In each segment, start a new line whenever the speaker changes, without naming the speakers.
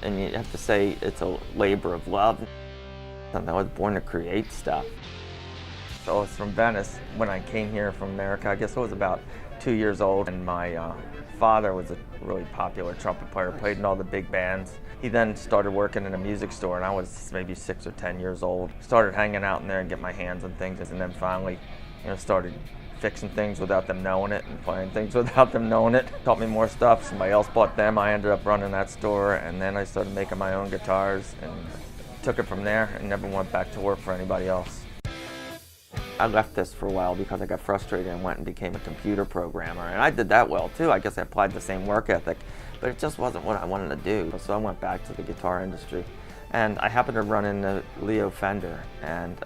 and you have to say it's a labor of love. And I was born to create stuff. So I was from Venice when I came here from America. I guess I was about 2 years old, and my father was a really popular trumpet player, played in all the big bands. He then started working in a music store, and I was maybe 6 or 10 years old. Started hanging out in there and get my hands on things, and then finally, started fixing things without them knowing it and playing things without them knowing it. Taught me more stuff. Somebody else bought them. I ended up running that store, and then I started making my own guitars and took it from there and never went back to work for anybody else. I left this for a while because I got frustrated and went and became a computer programmer. And I did that well too. I guess I applied the same work ethic, but it just wasn't what I wanted to do. So I went back to the guitar industry. And I happened to run into Leo Fender, and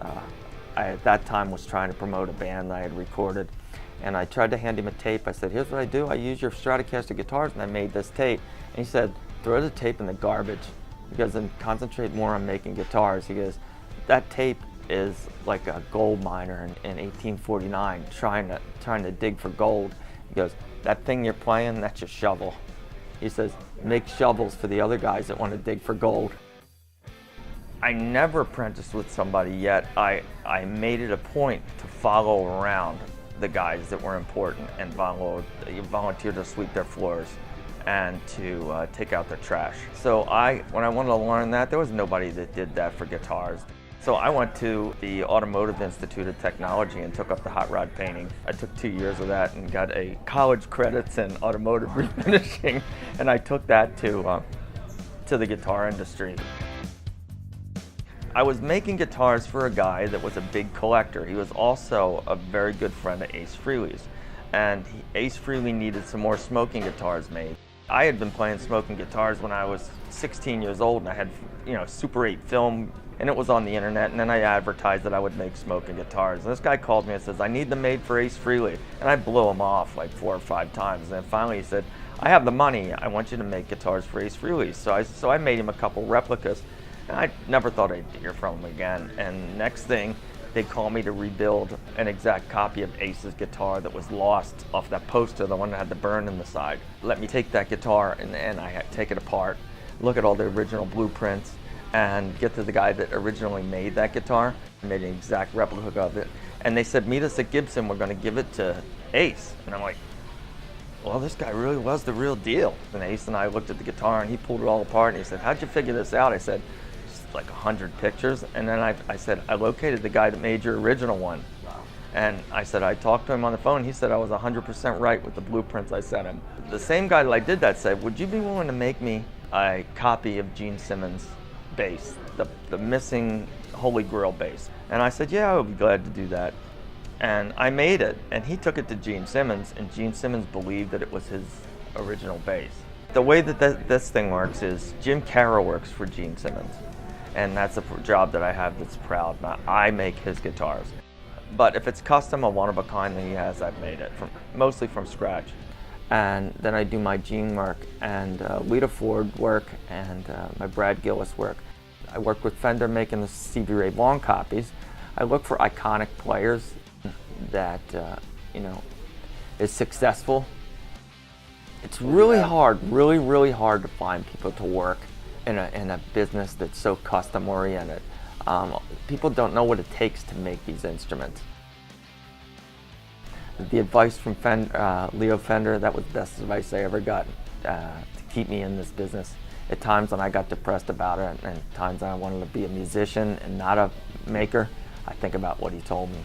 I at that time was trying to promote a band I had recorded. And I tried to hand him a tape. I said, here's what I do. I use your Stratocaster guitars, and I made this tape. And he said, throw the tape in the garbage, because then concentrate more on making guitars. He goes, that tape is like a gold miner in 1849 trying to dig for gold. He goes, that thing you're playing, that's your shovel. He says, make shovels for the other guys that want to dig for gold. I never apprenticed with somebody yet. I made it a point to follow around the guys that were important and volunteer to sweep their floors and to take out their trash. So when I wanted to learn that, there was nobody that did that for guitars. So I went to the Automotive Institute of Technology and took up the hot rod painting. I took 2 years of that and got a college credits in automotive refinishing, and I took that to the guitar industry. I was making guitars for a guy that was a big collector. He was also a very good friend of Ace Frehley's, and Ace Frehley needed some more smoking guitars made. I had been playing smoking guitars when I was 16 years old, and I had, Super 8 film, and it was on the internet, and then I advertised that I would make smoking guitars. And this guy called me and says, I need them made for Ace Frehley. And I blew him off like 4 or 5 times. And then finally he said, I have the money. I want you to make guitars for Ace Frehley. So I made him a couple replicas, and I never thought I'd hear from him again. And next thing, they called me to rebuild an exact copy of Ace's guitar that was lost off that poster, the one that had the burn in the side. Let me take that guitar and I had to take it apart, look at all the original blueprints, and get to the guy that originally made that guitar, made an exact replica of it. And they said, meet us at Gibson, we're gonna give it to Ace. And I'm like, well, this guy really was the real deal. And Ace and I looked at the guitar and he pulled it all apart and he said, how'd you figure this out? I said, just like 100 pictures. And then I said, I located the guy that made your original one. And I said, I talked to him on the phone. He said I was 100% right with the blueprints I sent him. The same guy that I did that said, would you be willing to make me a copy of Gene Simmons' bass, the missing Holy Grail bass? And I said, yeah, I would be glad to do that. And I made it, and he took it to Gene Simmons, and Gene Simmons believed that it was his original bass. The way that this thing works is Jim Carroll works for Gene Simmons, and that's a job that I have that's proud. Now, I make his guitars. But if it's custom or one of a kind that he has, I've made it, mostly from scratch. And then I do my Gene work and Lita Ford work and my Brad Gillis work. I work with Fender making the Stevie Ray Vaughan copies. I look for iconic players that is successful. It's really hard, really hard to find people to work in a business that's so custom oriented. People don't know what it takes to make these instruments. The advice from Leo Fender, that was the best advice I ever got to keep me in this business. At times when I got depressed about it, and times when I wanted to be a musician and not a maker, I think about what he told me.